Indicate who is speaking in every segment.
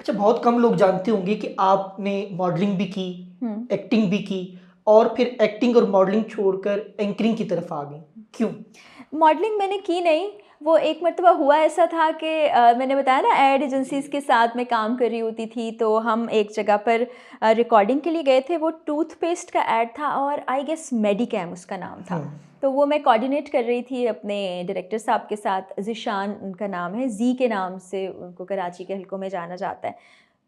Speaker 1: अच्छा, बहुत कम लोग जानते होंगे कि आपने मॉडलिंग भी की,
Speaker 2: हम्म।
Speaker 1: एक्टिंग भी की, और फिर एक्टिंग और मॉडलिंग छोड़कर एंकरिंग की तरफ आ गई, क्यों?
Speaker 2: मॉडलिंग मैंने की नहीं। वो एक मर्तबा हुआ ऐसा था कि मैंने बताया ना एड एजेंसीज़ के साथ मैं काम कर रही होती थी, तो हम एक जगह पर रिकॉर्डिंग के लिए गए थे। वो टूथपेस्ट का ऐड था और आई गेस मेडिकैम उसका नाम था। तो वो मैं कोऑर्डिनेट कर रही थी अपने डायरेक्टर साहब के साथ। ज़ीशान उनका नाम है, जी के नाम से उनको कराची के हलकों में जाना जाता है।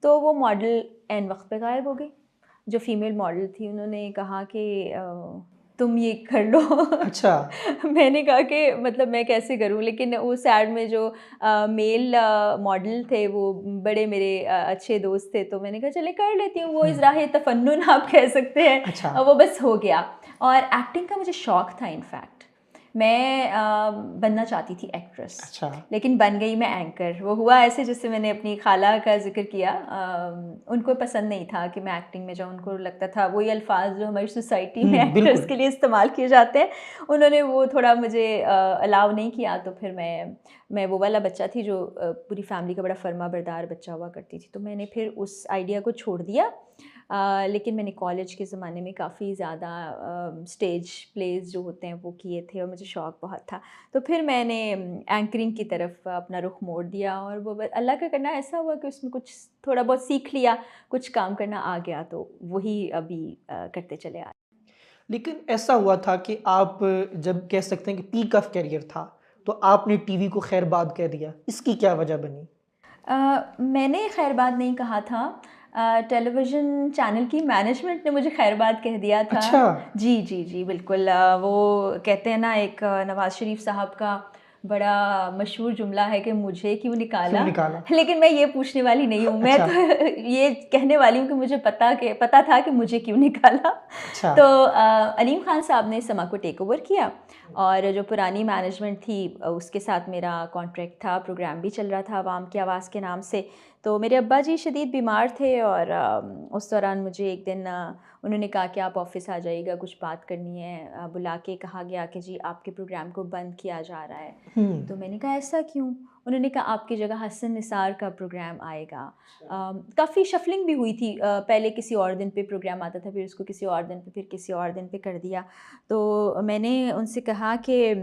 Speaker 2: तो वो मॉडल एन वक्त पे गायब हो गई। जो फीमेल मॉडल थी उन्होंने कहा कि तुम ये कर लो।
Speaker 1: अच्छा।
Speaker 2: मैंने कहा कि मतलब मैं कैसे करूं, लेकिन उस एड में जो मेल मॉडल थे वो बड़े मेरे अच्छे दोस्त थे, तो मैंने कहा चले कर लेती हूँ। वो इज़राह तफन्नुन आप कह सकते हैं।
Speaker 1: अच्छा।
Speaker 2: वो बस हो गया। और एक्टिंग का मुझे शौक़ था। इनफैक्ट मैं बनना चाहती थी एक्ट्रेस,
Speaker 1: अच्छा।
Speaker 2: लेकिन बन गई मैं एंकर। वो हुआ ऐसे, जैसे मैंने अपनी खाला का जिक्र किया, उनको पसंद नहीं था कि मैं एक्टिंग में जाऊँ। उनको लगता था वही अल्फाज जो हमारी सोसाइटी में एक्टर्स
Speaker 1: बिल्कुल।
Speaker 2: के लिए इस्तेमाल किए जाते हैं, उन्होंने वो थोड़ा मुझे अलाउ नहीं किया। तो फिर मैं वो वाला बच्चा थी जो पूरी फैमिली का बड़ा फर्मा बरदार बच्चा हुआ करती थी। तो मैंने फिर उस आइडिया को छोड़ दिया। लेकिन मैंने कॉलेज के ज़माने में काफ़ी ज़्यादा स्टेज प्लेज जो होते हैं वो किए थे और मुझे शौक़ बहुत था। तो फिर मैंने एंकरिंग की तरफ अपना रुख मोड़ दिया, और वो अल्लाह का करना ऐसा हुआ कि उसमें कुछ थोड़ा बहुत सीख लिया, कुछ काम करना आ गया, तो वही अभी करते चले आ।
Speaker 1: लेकिन ऐसा हुआ था कि आप, जब कह सकते हैं कि पीक ऑफ करियर था, तो आपने टीवी को खैरबाद कह दिया, इसकी क्या वजह बनी?
Speaker 2: मैंने खैरबाद नहीं कहा था। टेलीविज़न चैनल की मैनेजमेंट ने मुझे खैरबाद कह दिया था।
Speaker 1: अच्छा।
Speaker 2: जी, जी, जी, बिल्कुल। वो कहते हैं ना, एक नवाज़ शरीफ साहब का बड़ा मशहूर जुमला है कि मुझे क्यों
Speaker 1: क्यों
Speaker 2: निकाला।
Speaker 1: निकाला?
Speaker 2: लेकिन मैं ये पूछने वाली नहीं हूँ, मैं
Speaker 1: अच्छा।
Speaker 2: तो ये कहने वाली हूँ कि मुझे पता था कि मुझे क्यों निकाला।
Speaker 1: अच्छा।
Speaker 2: तो अलीम खान साहब ने समा को टेक ओवर किया, और जो पुरानी मैनेजमेंट थी उसके साथ मेरा कॉन्ट्रैक्ट था। प्रोग्राम भी चल रहा था अवाम की आवाज़ के नाम से। तो मेरे अब्बा जी शदीद बीमार थे, और उस दौरान मुझे एक दिन उन्होंने कहा कि आप ऑफ़िस आ जाइएगा, कुछ बात करनी है। बुला के कहा गया कि जी आपके प्रोग्राम को बंद किया जा रहा है। तो मैंने कहा ऐसा क्यों? उन्होंने कहा आपकी जगह हसन निसार का प्रोग्राम आएगा। काफ़ी शफलिंग भी हुई थी। पहले किसी और दिन पे प्रोग्राम आता था, फिर उसको किसी और दिन पे, फिर किसी और दिन पे कर दिया। तो मैंने उनसे कहा कि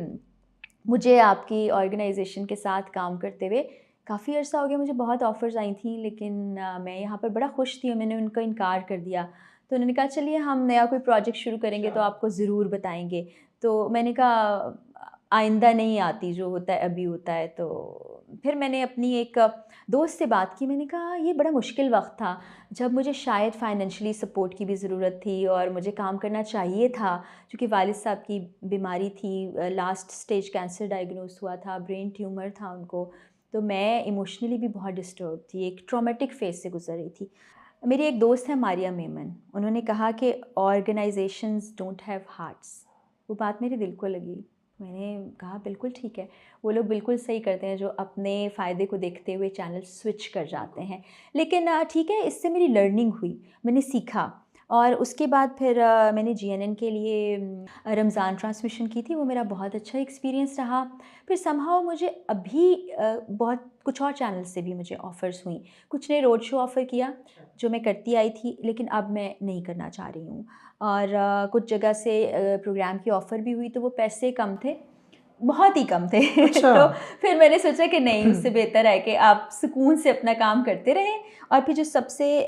Speaker 2: मुझे आपकी ऑर्गेनाइजेशन के साथ काम करते हुए काफ़ी अर्सा हो गया, मुझे बहुत ऑफ़र्स आई थी, लेकिन मैं यहाँ पर बड़ा खुश थी और मैंने उनका इनकार कर दिया। तो उन्होंने कहा चलिए हम नया कोई प्रोजेक्ट शुरू करेंगे तो आपको ज़रूर बताएंगे। तो मैंने कहा आइंदा नहीं आती, जो होता है अभी होता है। तो फिर मैंने अपनी एक दोस्त से बात की। मैंने कहा ये बड़ा मुश्किल वक्त था जब मुझे शायद फाइनेंशियली सपोर्ट की भी ज़रूरत थी, और मुझे काम करना चाहिए था क्योंकि वालिद साहब की बीमारी थी, लास्ट स्टेज कैंसर डायग्नोस हुआ था, ब्रेन ट्यूमर था उनको। तो मैं इमोशनली भी बहुत डिस्टर्ब थी, एक ट्रॉमेटिक फेज़ से गुज़र रही थी। मेरी एक दोस्त है मारिया मेमन, उन्होंने कहा कि ऑर्गेनाइजेशंस डोंट हैव हार्ट्स। वो बात मेरे दिल को लगी। मैंने कहा बिल्कुल ठीक है, वो लोग बिल्कुल सही करते हैं जो अपने फ़ायदे को देखते हुए चैनल स्विच कर जाते हैं। लेकिन ठीक है, इससे मेरी लर्निंग हुई, मैंने सीखा। और उसके बाद फिर मैंने जीएनएन के लिए रमज़ान ट्रांसमिशन की थी, वो मेरा बहुत अच्छा एक्सपीरियंस रहा। फिर समहाउ मुझे अभी बहुत कुछ और चैनल से भी मुझे ऑफ़र्स हुई। कुछ ने रोड शो ऑफ़र किया जो मैं करती आई थी, लेकिन अब मैं नहीं करना चाह रही हूँ। और कुछ जगह से प्रोग्राम की ऑफ़र भी हुई, तो वो पैसे कम थे, बहुत ही कम थे।
Speaker 1: अच्छा।
Speaker 2: तो फिर मैंने सोचा कि नहीं, उससे बेहतर है कि आप सुकून से अपना काम करते रहें। और फिर जो सबसे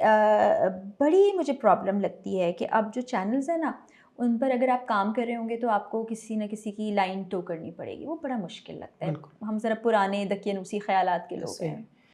Speaker 2: बड़ी मुझे प्रॉब्लम लगती है कि अब जो चैनल्स हैं ना, उन पर अगर आप काम कर रहे होंगे तो आपको किसी न किसी की लाइन टो करनी पड़ेगी, वो बड़ा मुश्किल लगता है।
Speaker 1: बिल्कुल।
Speaker 2: हम ज़रा पुराने दकियानूसी ख़यालात के लोग
Speaker 1: सही।
Speaker 2: हैं।